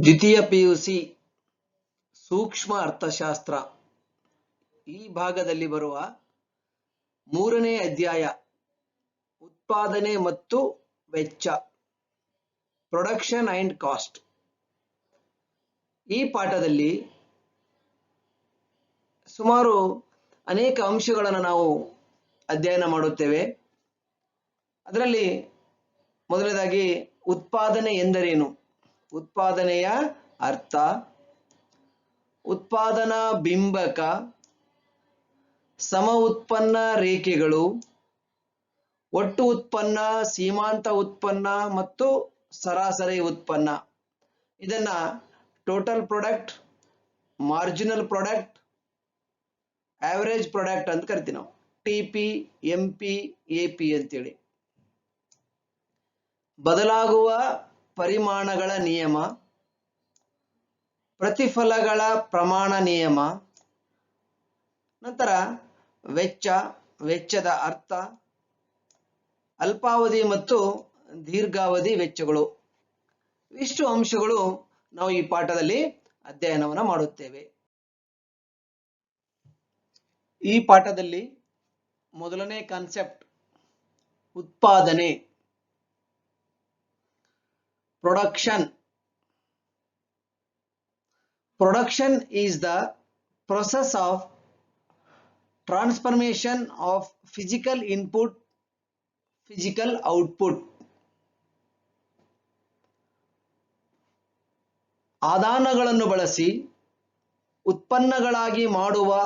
ದ್ವಿತೀಯ ಪಿಯುಸಿ ಸೂಕ್ಷ್ಮ ಅರ್ಥಶಾಸ್ತ್ರ ಈ ಭಾಗದಲ್ಲಿ ಬರುವ ಮೂರನೇ ಅಧ್ಯಾಯ ಉತ್ಪಾದನೆ ಮತ್ತು ವೆಚ್ಚ, ಪ್ರೊಡಕ್ಷನ್ ಅಂಡ್ ಕಾಸ್ಟ್. ಈ ಪಾಠದಲ್ಲಿ ಸುಮಾರು ಅನೇಕ ಅಂಶಗಳನ್ನು ನಾವು ಅಧ್ಯಯನ ಮಾಡುತ್ತೇವೆ. ಅದರಲ್ಲಿ ಮೊದಲನೇದಾಗಿ ಉತ್ಪಾದನೆ ಎಂದರೇನು, ಉತ್ಪಾದನೆಯ ಅರ್ಥ, ಉತ್ಪಾದನಾ ಬಿಂಬಕ, ಸಮ ಉತ್ಪನ್ನ ರೇಖೆಗಳು, ಒಟ್ಟು ಉತ್ಪನ್ನ, ಸೀಮಾಂತ ಉತ್ಪನ್ನ ಮತ್ತು ಸರಾಸರಿ ಉತ್ಪನ್ನ. ಇದನ್ನ total product, marginal product, average product ಅಂತ ಕರಿತೀವಿ ನಾವು. ಟಿಪಿ, ಎಂಪಿ, ಎಪಿ ಅಂತೇಳಿ. ಬದಲಾಗುವ ಪರಿಮಾಣಗಳ ನಿಯಮ, ಪ್ರತಿಫಲಗಳ ಪ್ರಮಾಣ ನಿಯಮ, ನಂತರ ವೆಚ್ಚ, ವೆಚ್ಚದ ಅರ್ಥ, ಅಲ್ಪಾವಧಿ ಮತ್ತು ದೀರ್ಘಾವಧಿ ವೆಚ್ಚಗಳು. ಇಷ್ಟು ಅಂಶಗಳು ನಾವು ಈ ಪಾಠದಲ್ಲಿ ಅಧ್ಯಯನವನ್ನು ಮಾಡುತ್ತೇವೆ. ಈ ಪಾಠದಲ್ಲಿ ಮೊದಲನೇ ಕಾನ್ಸೆಪ್ಟ್ ಉತ್ಪಾದನೆ, production. Production is the process of transformation of physical input, physical output. ಆದಾನಗಳನ್ನು ಬಳಸಿ ಉತ್ಪನ್ನಗಳಾಗಿ ಮಾಡುವ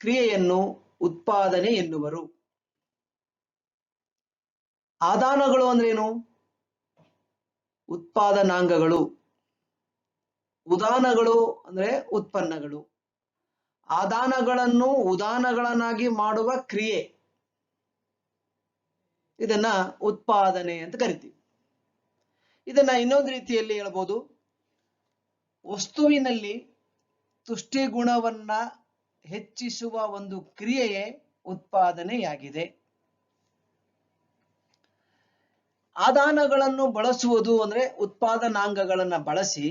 ಕ್ರಿಯೆಯನ್ನು ಉತ್ಪಾದನೆ ಎನ್ನುವರು. ಆದಾನಗಳು ಅಂದ್ರೇನು? ಉತ್ಪಾದನಾಂಗಗಳು. ಉದಾನಗಳು ಅಂದ್ರೆ ಉತ್ಪನ್ನಗಳು. ಆದಾನಗಳನ್ನು ಉದಾನಗಳನ್ನಾಗಿ ಮಾಡುವ ಕ್ರಿಯೆ, ಇದನ್ನ ಉತ್ಪಾದನೆ ಅಂತ ಕರಿತೀವಿ. ಇದನ್ನ ಇನ್ನೊಂದು ರೀತಿಯಲ್ಲಿ ಹೇಳ್ಬೋದು, ವಸ್ತುವಿನಲ್ಲಿ ತುಷ್ಟಿಗುಣವನ್ನ ಹೆಚ್ಚಿಸುವ ಒಂದು ಕ್ರಿಯೆಯೇ ಉತ್ಪಾದನೆಯಾಗಿದೆ. ಆದಾನಗಳನ್ನು ಬಳಸುವುದು ಅಂದ್ರೆ ಉತ್ಪಾದನಾಂಗಗಳನ್ನ ಬಳಸಿ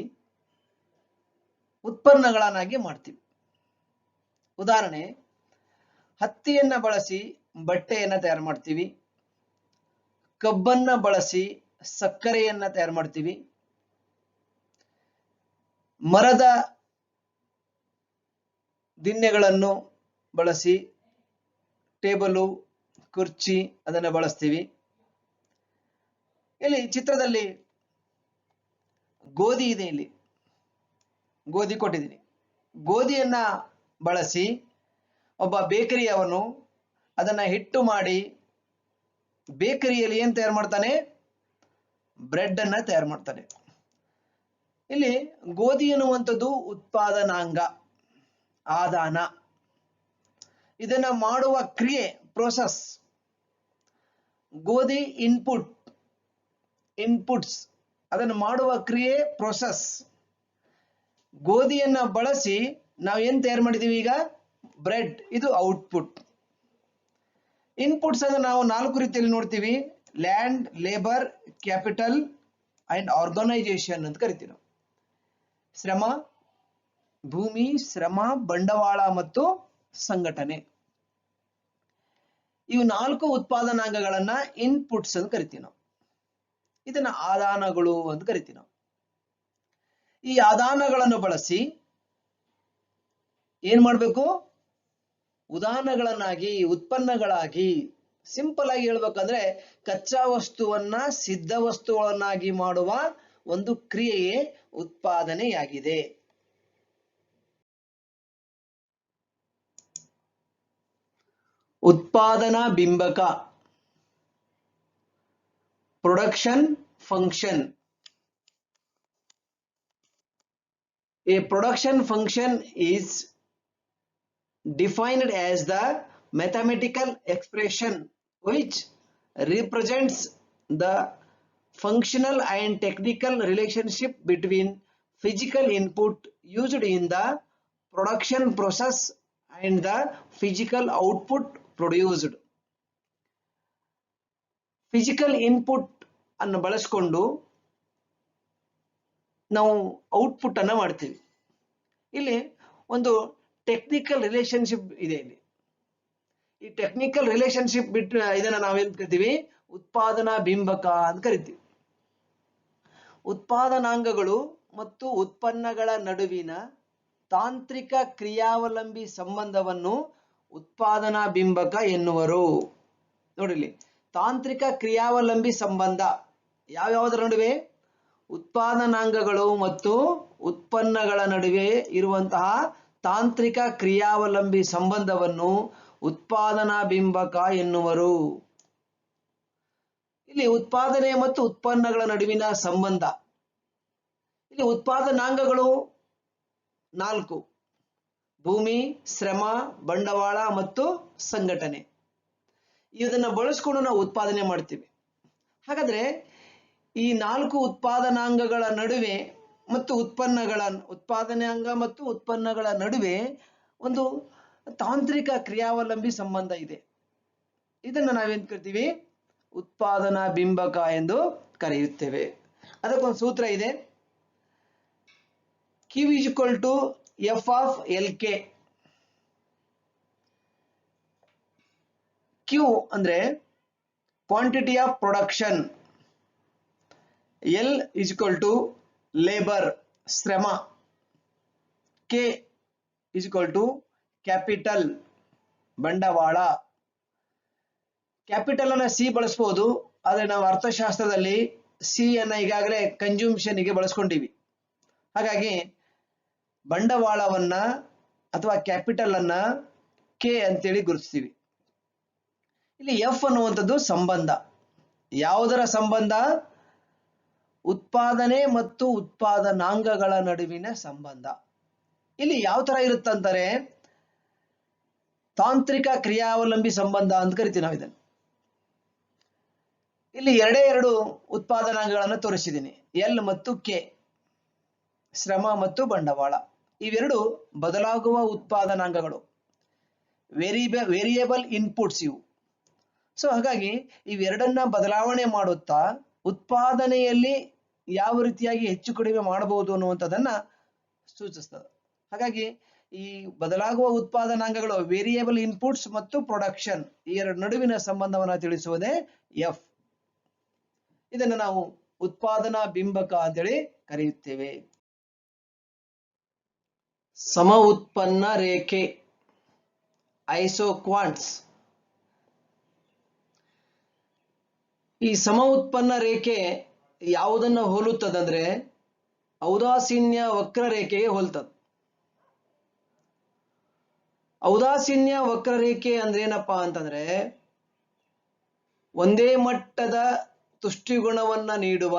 ಉತ್ಪನ್ನಗಳನ್ನಾಗಿ ಮಾಡ್ತೀವಿ. ಉದಾಹರಣೆ, ಹತ್ತಿಯನ್ನ ಬಳಸಿ ಬಟ್ಟೆಯನ್ನ ತಯಾರು ಮಾಡ್ತೀವಿ, ಕಬ್ಬನ್ನ ಬಳಸಿ ಸಕ್ಕರೆಯನ್ನ ತಯಾರು ಮಾಡ್ತೀವಿ, ಮರದ ದಿಣ್ಣೆಗಳನ್ನು ಬಳಸಿ ಟೇಬಲು, ಕುರ್ಚಿ ಅದನ್ನ ಬಳಸ್ತೀವಿ. ಇಲ್ಲಿ ಚಿತ್ರದಲ್ಲಿ ಗೋಧಿ ಇದೆ, ಇಲ್ಲಿ ಗೋಧಿ ಕೊಟ್ಟಿದ್ದೀನಿ. ಗೋಧಿಯನ್ನ ಬಳಸಿ ಒಬ್ಬ ಬೇಕರಿಯವನು ಅದನ್ನ ಹಿಟ್ಟು ಮಾಡಿ ಬೇಕರಿಯಲ್ಲಿ ಏನ್ ತಯಾರು ಮಾಡ್ತಾನೆ? ಬ್ರೆಡ್ ಅನ್ನ ತಯಾರು ಮಾಡ್ತಾನೆ. ಇಲ್ಲಿ ಗೋಧಿ ಎನ್ನುವಂಥದ್ದು ಉತ್ಪಾದನಾಂಗ, ಆದಾನ. ಇದನ್ನ ಮಾಡುವ ಕ್ರಿಯೆ ಪ್ರೋಸೆಸ್. ಗೋಧಿ ಇನ್ಪುಟ್ಸ್, ಅದನ್ನು ಮಾಡುವ ಕ್ರಿಯೆ ಪ್ರೋಸೆಸ್. ಗೋಧಿಯನ್ನ ಬಳಸಿ ನಾವು ಏನ್ ತಯಾರು ಮಾಡಿದೀವಿ ಈಗ? ಬ್ರೆಡ್. ಇದು ಔಟ್ಪುಟ್. ಇನ್ಪುಟ್ಸ್ ಅನ್ನು ನಾವು 4 ರೀತಿಯಲ್ಲಿ ನೋಡ್ತೀವಿ: land, labour, capital and organisation ಅಂತ ಕರಿತೀವಿ ನಾವು. ಶ್ರಮ, ಭೂಮಿ, ಶ್ರಮ, ಬಂಡವಾಳ ಮತ್ತು ಸಂಘಟನೆ. ಇವು 4 ಉತ್ಪಾದನಾಂಗಗಳನ್ನ ಇನ್ಪುಟ್ಸ್ ಅಂತ ಕರಿತೀವಿ ನಾವು. ಇದನ್ನ ಆದಾನಗಳು ಅಂತ ಕರಿತೀವಿ ನಾವು. ಈ ಆದಾನಗಳನ್ನು ಬಳಸಿ ಏನ್ ಮಾಡ್ಬೇಕು? ಉದಾನಗಳನ್ನಾಗಿ, ಉತ್ಪನ್ನಗಳಾಗಿ. ಸಿಂಪಲ್ ಆಗಿ ಹೇಳ್ಬೇಕಂದ್ರೆ ಕಚ್ಚಾ ವಸ್ತುವನ್ನ ಸಿದ್ಧ ವಸ್ತುಗಳನ್ನಾಗಿ ಮಾಡುವ ಒಂದು ಕ್ರಿಯೆಯೇ ಉತ್ಪಾದನೆಯಾಗಿದೆ. ಉತ್ಪಾದನಾ ಬಿಂಬಕ, production function. A production function is defined as the mathematical expression which represents the functional and technical relationship between physical input used in the production process and the physical output produced. Physical input ಅನ್ನು ಬಳಸಿಕೊಂಡು ನಾವು output ಅನ್ನ ಮಾಡ್ತೀವಿ. ಇಲ್ಲಿ ಒಂದು technical relationship ಇದೆ. ಇಲ್ಲಿ ಈ ಟೆಕ್ನಿಕಲ್ ರಿಲೇಶನ್ಶಿಪ್ ಬಿಟ್ಟು ಇದನ್ನ ನಾವೇನ್ ಕರಿತೀವಿ, ಉತ್ಪಾದನಾ ಬಿಂಬಕ ಅಂತ ಕರಿತೀವಿ. ಉತ್ಪಾದನಾಂಗಗಳು ಮತ್ತು ಉತ್ಪನ್ನಗಳ ನಡುವಿನ ತಾಂತ್ರಿಕ ಕ್ರಿಯಾವಲಂಬಿ ಸಂಬಂಧವನ್ನು ಉತ್ಪಾದನಾ ಬಿಂಬಕ ಎನ್ನುವರು. ನೋಡಿಲಿ, ತಾಂತ್ರಿಕ ಕ್ರಿಯಾವಲಂಬಿ ಸಂಬಂಧ ಯಾವ್ಯಾವುದರ ನಡುವೆ? ಉತ್ಪಾದನಾಂಗಗಳು ಮತ್ತು ಉತ್ಪನ್ನಗಳ ನಡುವೆ ಇರುವಂತಹ ತಾಂತ್ರಿಕ ಕ್ರಿಯಾವಲಂಬಿ ಸಂಬಂಧವನ್ನು ಉತ್ಪಾದನಾ ಬಿಂಬಕ ಎನ್ನುವರು. ಇಲ್ಲಿ ಉತ್ಪಾದನೆ ಮತ್ತು ಉತ್ಪನ್ನಗಳ ನಡುವಿನ ಸಂಬಂಧ. ಇಲ್ಲಿ ಉತ್ಪಾದನಾಂಗಗಳು 4: ಭೂಮಿ, ಶ್ರಮ, ಬಂಡವಾಳ ಮತ್ತು ಸಂಘಟನೆ. ಇದನ್ನ ಬಳಸ್ಕೊಂಡು ನಾವು ಉತ್ಪಾದನೆ ಮಾಡ್ತೀವಿ. ಹಾಗಾದ್ರೆ ಈ 4 ಉತ್ಪಾದನಾಂಗಗಳ ನಡುವೆ ಮತ್ತು ಉತ್ಪಾದನಾಂಗ ಮತ್ತು ಉತ್ಪನ್ನಗಳ ನಡುವೆ ಒಂದು ತಾಂತ್ರಿಕ ಕ್ರಿಯಾವಲಂಬಿ ಸಂಬಂಧ ಇದೆ. ಇದನ್ನ ನಾವೇನ್ ಕರಿತೀವಿ? ಉತ್ಪಾದನಾ ಬಿಂಬಕ ಎಂದು ಕರೆಯುತ್ತೇವೆ. ಅದಕ್ಕೊಂದು ಸೂತ್ರ ಇದೆ, Q = F of LK. Q ಅಂದ್ರೆ quantity of production, L = labour ಶ್ರಮ, K = ಕ್ಯಾಪಿಟಲ್ ಬಂಡವಾಳ. ಕ್ಯಾಪಿಟಲ್ ಅನ್ನ ಸಿ ಬಳಸಬಹುದು, ಆದ್ರೆ ನಾವು ಅರ್ಥಶಾಸ್ತ್ರದಲ್ಲಿ ಸಿ ಅನ್ನ ಈಗಾಗಲೇ ಕನ್ಸ್ಯೂಮ್ಷನ್ ಗೆ ಬಳಸ್ಕೊಂಡಿವಿ. ಹಾಗಾಗಿ ಬಂಡವಾಳವನ್ನ ಅಥವಾ ಕ್ಯಾಪಿಟಲ್ ಅನ್ನ ಕೆ ಅಂತೇಳಿ ಗುರುತಿಸ್ತೀವಿ. ಇಲ್ಲಿ ಎಫ್ ಅನ್ನುವಂಥದ್ದು ಸಂಬಂಧ. ಯಾವುದರ ಸಂಬಂಧ? ಉತ್ಪಾದನೆ ಮತ್ತು ಉತ್ಪಾದನಾಂಗಗಳ ನಡುವಿನ ಸಂಬಂಧ. ಇಲ್ಲಿ ಯಾವ ತರ ಇರುತ್ತಂತಾರೆ, ತಾಂತ್ರಿಕ ಕ್ರಿಯಾವಲಂಬಿ ಸಂಬಂಧ ಅಂತ ಕರಿತೀವಿ ನಾವು ಇದನ್ನು. ಇಲ್ಲಿ ಎರಡು ಉತ್ಪಾದನಾಂಗಗಳನ್ನು ತೋರಿಸಿದ್ದೀನಿ, ಎಲ್ ಮತ್ತು ಕೆ, ಶ್ರಮ ಮತ್ತು ಬಂಡವಾಳ. ಇವೆರಡು ಬದಲಾಗುವ ಉತ್ಪಾದನಾಂಗಗಳು, ವೇರಿಯೇಬಲ್ ಇನ್ಪುಟ್ಸ್ ಇವು. ಸೊ ಹಾಗಾಗಿ ಇವೆರಡನ್ನ ಬದಲಾವಣೆ ಮಾಡುತ್ತಾ ಉತ್ಪಾದನೆಯಲ್ಲಿ ಯಾವ ರೀತಿಯಾಗಿ ಹೆಚ್ಚು ಕಡಿಮೆ ಮಾಡಬಹುದು ಅನ್ನುವಂಥದ್ದನ್ನ ಸೂಚಿಸ್ತದೆ. ಹಾಗಾಗಿ ಈ ಬದಲಾಗುವ ಉತ್ಪಾದನಾಂಗಗಳು ವೇರಿಯೇಬಲ್ ಇನ್ಪುಟ್ಸ್ ಮತ್ತು ಪ್ರೊಡಕ್ಷನ್, ಈ ಎರಡು ನಡುವಿನ ಸಂಬಂಧವನ್ನು ತಿಳಿಸುವುದೇ ಎಫ್. ಇದನ್ನು ನಾವು ಉತ್ಪಾದನಾ ಬಿಂಬಕ ಅಂತೇಳಿ ಕರೆಯುತ್ತೇವೆ. ಸಮ ಉತ್ಪನ್ನ ರೇಖೆ, ಐಸೋಕ್ವಾಂಟ್ಸ್. ಈ ಸಮ ಉತ್ಪನ್ನ ರೇಖೆ ಯಾವುದನ್ನ ಹೋಲುತ್ತದಂದ್ರೆ ಔದಾಸೀನ್ಯ ವಕ್ರರೇಖೆಗೆ ಹೋಲ್ತದೆ. ಔದಾಸೀನ್ಯ ವಕ್ರರೇಖೆ ಅಂದ್ರೆ ಏನಪ್ಪಾ ಅಂತಂದ್ರೆ, ಒಂದೇ ಮಟ್ಟದ ತುಷ್ಟಿಗುಣವನ್ನ ನೀಡುವ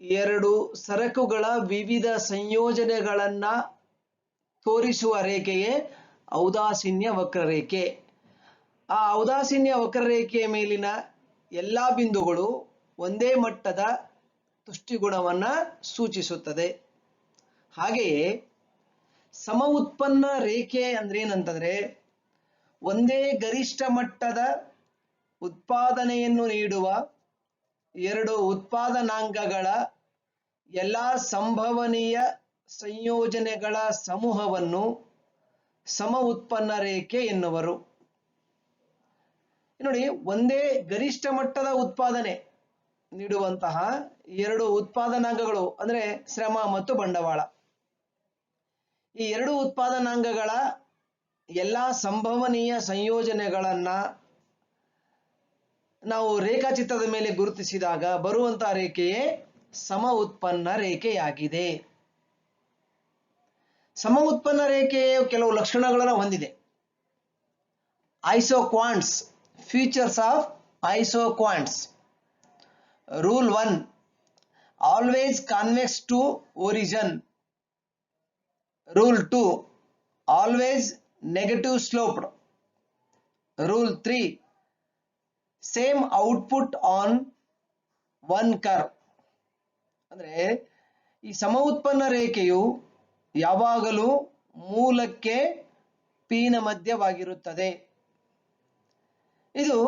ಎರಡು ಸರಕುಗಳ ವಿವಿಧ ಸಂಯೋಜನೆಗಳನ್ನ ತೋರಿಸುವ ರೇಖೆಯೇ ಔದಾಸೀನ್ಯ ವಕ್ರರೇಖೆ. ಆ ಔದಾಸೀನ್ಯ ವಕ್ರರೇಖೆಯ ಮೇಲಿನ ಎಲ್ಲಾ ಬಿಂದುಗಳು ಒಂದೇ ಮಟ್ಟದ ತುಷ್ಟಿಗುಣವನ್ನ ಸೂಚಿಸುತ್ತದೆ. ಹಾಗೆಯೇ ಸಮ ಉತ್ಪನ್ನ ರೇಖೆ ಅಂದ್ರೆ ಏನಂತಂದ್ರೆ, ಒಂದೇ ಗರಿಷ್ಠ ಮಟ್ಟದ ಉತ್ಪಾದನೆಯನ್ನು ನೀಡುವ ಎರಡು ಉತ್ಪಾದನಾಂಗಗಳ ಎಲ್ಲಾ ಸಂಭವನೀಯ ಸಂಯೋಜನೆಗಳ ಸಮೂಹವನ್ನು ಸಮ ಉತ್ಪನ್ನ ರೇಖೆ ಎನ್ನುವರು. ನೋಡಿ, ಒಂದೇ ಗರಿಷ್ಠ ಮಟ್ಟದ ಉತ್ಪಾದನೆ ನೀಡುವಂತಹ ಎರಡು ಉತ್ಪಾದನಾಂಗಗಳು ಅಂದ್ರೆ ಶ್ರಮ ಮತ್ತು ಬಂಡವಾಳ, ಈ ಎರಡು ಉತ್ಪಾದನಾಂಗಗಳ ಎಲ್ಲಾ ಸಂಭವನೀಯ ಸಂಯೋಜನೆಗಳನ್ನ ನಾವು ರೇಖಾಚಿತ್ರದ ಮೇಲೆ ಗುರುತಿಸಿದಾಗ ಬರುವಂತಹ ರೇಖೆಯೇ ಸಮ ಉತ್ಪನ್ನ ರೇಖೆಯಾಗಿದೆ. ಸಮ ಉತ್ಪನ್ನ ರೇಖೆಯು ಕೆಲವು ಲಕ್ಷಣಗಳನ್ನು ಹೊಂದಿದೆ. Isoquants, features of isoquants. Rule 1, always convex to origin. Rule 2, always negative sloped. Rule 3, same output on one curve. ಅಂದ್ರೆ ಈ ಸಮ ಉತ್ಪನ್ನ ರೇಖೆಯು ಯಾವಾಗಲೂ ಮೂಲಕ್ಕೆ ಪೀನ ಮಧ್ಯವಾಗಿರುತ್ತದೆ. ಇದು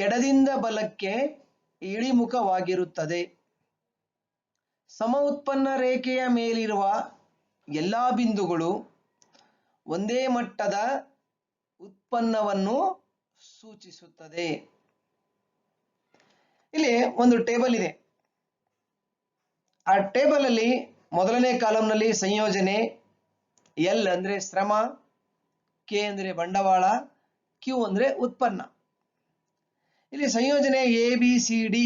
ಎಡದಿಂದ ಬಲಕ್ಕೆ ಇಳಿಮುಖವಾಗಿರುತ್ತದೆ. ಸಮ ಉತ್ಪನ್ನ ರೇಖೆಯ ಮೇಲಿರುವ ಎಲ್ಲಾ ಬಿಂದುಗಳು ಒಂದೇ ಮಟ್ಟದ ಉತ್ಪನ್ನವನ್ನು ಸೂಚಿಸುತ್ತದೆ. ಇಲ್ಲಿ ಒಂದು ಟೇಬಲ್ ಇದೆ. ಆ ಟೇಬಲ್ ಅಲ್ಲಿ ಮೊದಲನೇ ಕಾಲಂನಲ್ಲಿ ಸಂಯೋಜನೆ, ಎಲ್ ಅಂದ್ರೆ ಶ್ರಮ, ಕೆ ಅಂದ್ರೆ ಬಂಡವಾಳ, ಕ್ಯೂ ಅಂದ್ರೆ ಉತ್ಪನ್ನ. ಇಲ್ಲಿ ಸಂಯೋಜನೆ ಎ ಬಿ ಸಿ ಡಿ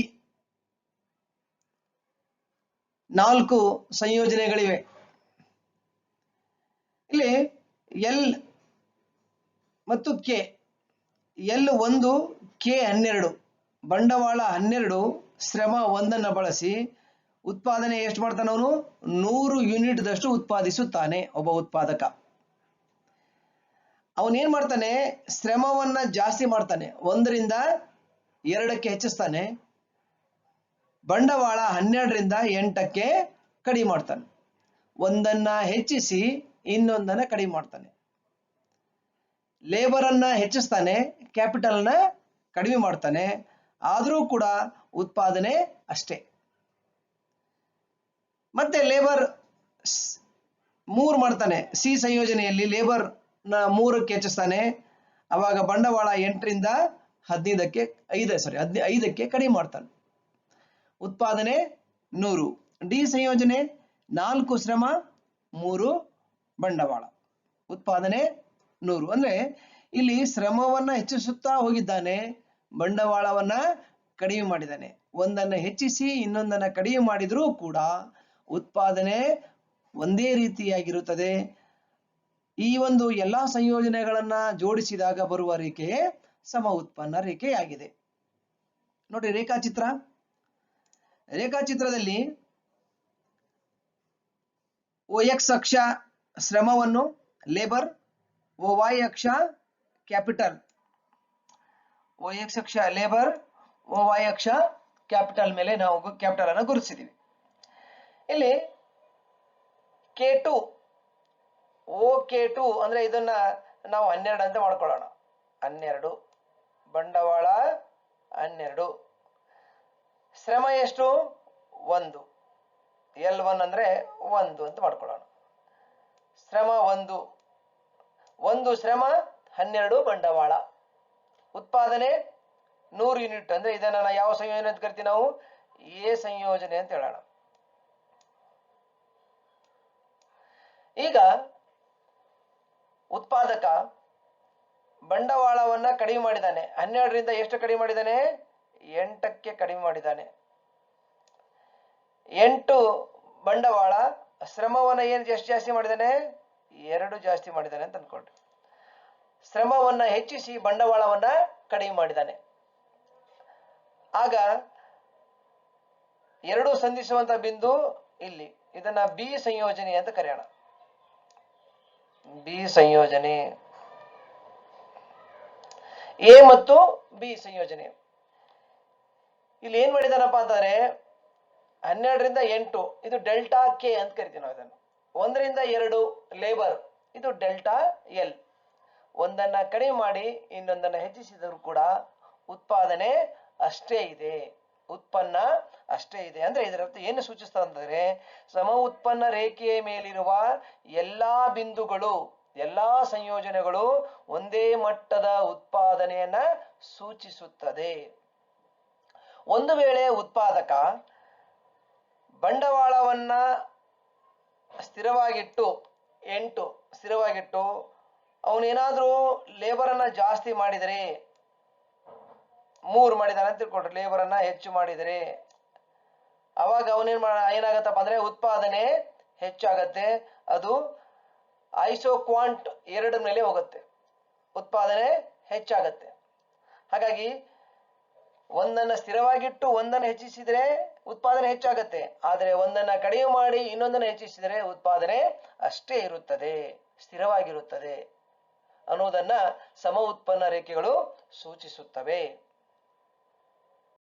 4 ಸಂಯೋಜನೆಗಳಿವೆ. ಇಲ್ಲಿ ಎಲ್ ಮತ್ತು ಕೆ, ಎಲ್ 1, ಕೆ 12, ಬಂಡವಾಳ 12, ಶ್ರಮ 1 ಬಳಸಿ ಉತ್ಪಾದನೆ ಎಷ್ಟು ಮಾಡ್ತಾನೆ ಅವನು? 100 ಯೂನಿಟ್ ದಷ್ಟು ಉತ್ಪಾದಿಸುತ್ತಾನೆ ಒಬ್ಬ ಉತ್ಪಾದಕ. ಅವನೇನ್ ಮಾಡ್ತಾನೆ? ಶ್ರಮವನ್ನ ಜಾಸ್ತಿ ಮಾಡ್ತಾನೆ, 1ರಿಂದ 2ಕ್ಕೆ ಹೆಚ್ಚಿಸ್ತಾನೆ. ಬಂಡವಾಳ 12ರಿಂದ 8ಕ್ಕೆ ಕಡಿಮೆ ಮಾಡ್ತಾನೆ. ಒಂದನ್ನ ಹೆಚ್ಚಿಸಿ ಇನ್ನೊಂದನ್ನ ಕಡಿಮೆ ಮಾಡ್ತಾನೆ. ಲೇಬರ್ ಅನ್ನ ಹೆಚ್ಚಿಸ್ತಾನೆ, ಕ್ಯಾಪಿಟಲ್ ನ ಕಡಿಮೆ ಮಾಡ್ತಾನೆ. ಆದರೂ ಕೂಡ ಉತ್ಪಾದನೆ ಅಷ್ಟೇ. ಮತ್ತೆ ಲೇಬರ್ 3 ಮಾಡ್ತಾನೆ. ಸಿ ಸಂಯೋಜನೆಯಲ್ಲಿ ಲೇಬರ್ ನ 3ಕ್ಕೆ ಹೆಚ್ಚಿಸ್ತಾನೆ. ಅವಾಗ ಬಂಡವಾಳ 8ರಿಂದ 15ಕ್ಕೆ ಕಡಿಮೆ ಮಾಡ್ತಾನೆ. ಉತ್ಪಾದನೆ 100. ಡಿ ಸಂಯೋಜನೆ 4 ಶ್ರಮ 3 ಬಂಡವಾಳ, ಉತ್ಪಾದನೆ 100. ಅಂದ್ರೆ ಇಲ್ಲಿ ಶ್ರಮವನ್ನ ಹೆಚ್ಚಿಸುತ್ತಾ ಹೋಗಿದ್ದಾನೆ, ಬಂಡವಾಳವನ್ನ ಕಡಿಮೆ ಮಾಡಿದ್ದಾನೆ. ಒಂದನ್ನ ಹೆಚ್ಚಿಸಿ ಇನ್ನೊಂದನ್ನ ಕಡಿಮೆ ಮಾಡಿದ್ರೂ ಕೂಡ ಉತ್ಪಾದನೆ ಒಂದೇ ರೀತಿಯಾಗಿರುತ್ತದೆ. ಈ ಒಂದು ಎಲ್ಲಾ ಸಂಯೋಜನೆಗಳನ್ನ ಜೋಡಿಸಿದಾಗ ಬರುವ ರೇಖೆಯೇ ಸಮ ಉತ್ಪನ್ನ ರೇಖೆಯಾಗಿದೆ. ನೋಡಿ ರೇಖಾಚಿತ್ರ. ರೇಖಾಚಿತ್ರದಲ್ಲಿ OX ಅಕ್ಷ ಶ್ರಮವನ್ನು, ಲೇಬರ್, OY ಅಕ್ಷ ಕ್ಯಾಪಿಟಲ್. OX ಅಕ್ಷ ಲೇಬರ್, OY ಅಕ್ಷ ಕ್ಯಾಪಿಟಲ್ ಮೇಲೆ ನಾವು ಕ್ಯಾಪಿಟಲ್ ಅನ್ನು ಗುರುತಿಸಿದ್ದೀವಿ. ಇಲ್ಲಿ K2 OK2 ಅಂದ್ರೆ ಇದನ್ನ ನಾವು 12 ಅಂತ ಮಾಡ್ಕೊಳ್ಳೋಣ. 12 ಬಂಡವಾಳ 12, ಶ್ರಮ ಎಷ್ಟು? 1, L1 ಅಂದ್ರೆ 1 ಅಂತ ಮಾಡ್ಕೊಳ್ಳೋಣ. ಶ್ರಮ 1 ಶ್ರಮ 12 ಬಂಡವಾಳ, ಉತ್ಪಾದನೆ 100 ಯೂನಿಟ್. ಅಂದ್ರೆ ಇದನ್ನ ಯಾವ ಸಂಯೋಜನೆ ಅಂತ ಕರಿತೀವಿ ನಾವು? ಎ ಸಂಯೋಜನೆ ಅಂತ ಹೇಳೋಣ. ಈಗ ಉತ್ಪಾದಕ ಬಂಡವಾಳವನ್ನ ಕಡಿಮೆ ಮಾಡಿದ್ದಾನೆ. 12ರಿಂದ ಎಷ್ಟು ಕಡಿಮೆ ಮಾಡಿದ್ದಾನೆ? 8ಕ್ಕೆ ಕಡಿಮೆ ಮಾಡಿದ್ದಾನೆ. 8 ಬಂಡವಾಳ, ಶ್ರಮವನ್ನ ಎಷ್ಟು ಜಾಸ್ತಿ ಮಾಡಿದ್ದಾನೆ? 2 ಜಾಸ್ತಿ ಮಾಡಿದ್ದಾನೆ ಅಂತ ಅನ್ಕೊಂಡ್ರಿ. ಶ್ರಮವನ್ನ ಹೆಚ್ಚಿಸಿ ಬಂಡವಾಳವನ್ನ ಕಡಿಮೆ ಮಾಡಿದ್ದಾನೆ. ಆಗ 2 ಸಂಧಿಸುವಂತ ಬಿಂದು ಇಲ್ಲಿ, ಇದನ್ನ ಬಿ ಸಂಯೋಜನೆ ಅಂತ ಕರೆಯೋಣ. ಬಿ ಸಂಯೋಜನೆ, ಎ ಮತ್ತು ಬಿ ಸಂಯೋಜನೆ. ಇಲ್ಲಿ ಏನ್ ಮಾಡಿದಾನಪ್ಪ ಅಂತಂದ್ರೆ 12ರಿಂದ 8 ಇದು ಡೆಲ್ಟಾ ಕೆ ಅಂತ ಕರಿತೀವಿ ನಾವು ಇದನ್ನು. 1ರಿಂದ 2 ಲೇಬರ್, ಇದು ಡೆಲ್ಟಾ ಎಲ್. ಒಂದನ್ನ ಕಡಿಮೆ ಮಾಡಿ ಇನ್ನೊಂದನ್ನ ಹೆಚ್ಚಿಸಿದರೂ ಕೂಡ ಉತ್ಪಾದನೆ ಅಷ್ಟೇ ಇದೆ, ಉತ್ಪನ್ನ ಅಷ್ಟೇ ಇದೆ. ಅಂದ್ರೆ ಇದರರ್ಥ ಏನು ಸೂಚಿಸ್ತದೆ ಅಂತಂದ್ರೆ ಸಮ ಉತ್ಪನ್ನ ರೇಖೆಯ ಮೇಲಿರುವ ಎಲ್ಲಾ ಬಿಂದುಗಳು, ಎಲ್ಲಾ ಸಂಯೋಜನೆಗಳು ಒಂದೇ ಮಟ್ಟದ ಉತ್ಪಾದನೆಯನ್ನ ಸೂಚಿಸುತ್ತದೆ. ಒಂದು ವೇಳೆ ಉತ್ಪಾದಕ ಬಂಡವಾಳವನ್ನ ಸ್ಥಿರವಾಗಿಟ್ಟು 8 ಸ್ಥಿರವಾಗಿಟ್ಟು ಅವನೇನಾದ್ರೂ ಲೇಬರ್ ಅನ್ನ ಜಾಸ್ತಿ ಮಾಡಿದರೆ, 3 ಮಾಡಿದಾನೆ ಅಂತ ತಿಳ್ಕೊಡ್ರಿ, ಲೇಬರ್ ಅನ್ನ ಹೆಚ್ಚು ಮಾಡಿದರೆ ಅವಾಗ ಏನಾಗತ್ತಪ್ಪ ಅಂದ್ರೆ ಉತ್ಪಾದನೆ ಹೆಚ್ಚಾಗತ್ತೆ. ಅದು ಐಸೋಕ್ವಾಂಟ್ 2 ಮೇಲೆ ಹೋಗುತ್ತೆ, ಉತ್ಪಾದನೆ ಹೆಚ್ಚಾಗತ್ತೆ. ಹಾಗಾಗಿ ಒಂದನ್ನ ಸ್ಥಿರವಾಗಿಟ್ಟು ಒಂದನ್ನು ಹೆಚ್ಚಿಸಿದ್ರೆ ಉತ್ಪಾದನೆ ಹೆಚ್ಚಾಗತ್ತೆ. ಆದರೆ ಒಂದನ್ನ ಕಡಿಮೆ ಮಾಡಿ ಇನ್ನೊಂದನ್ನು ಹೆಚ್ಚಿಸಿದರೆ ಉತ್ಪಾದನೆ ಅಷ್ಟೇ ಇರುತ್ತದೆ, ಸ್ಥಿರವಾಗಿರುತ್ತದೆ ಅನ್ನೋದನ್ನ ಸಮ ಉತ್ಪನ್ನ ರೇಖೆಗಳು ಸೂಚಿಸುತ್ತವೆ.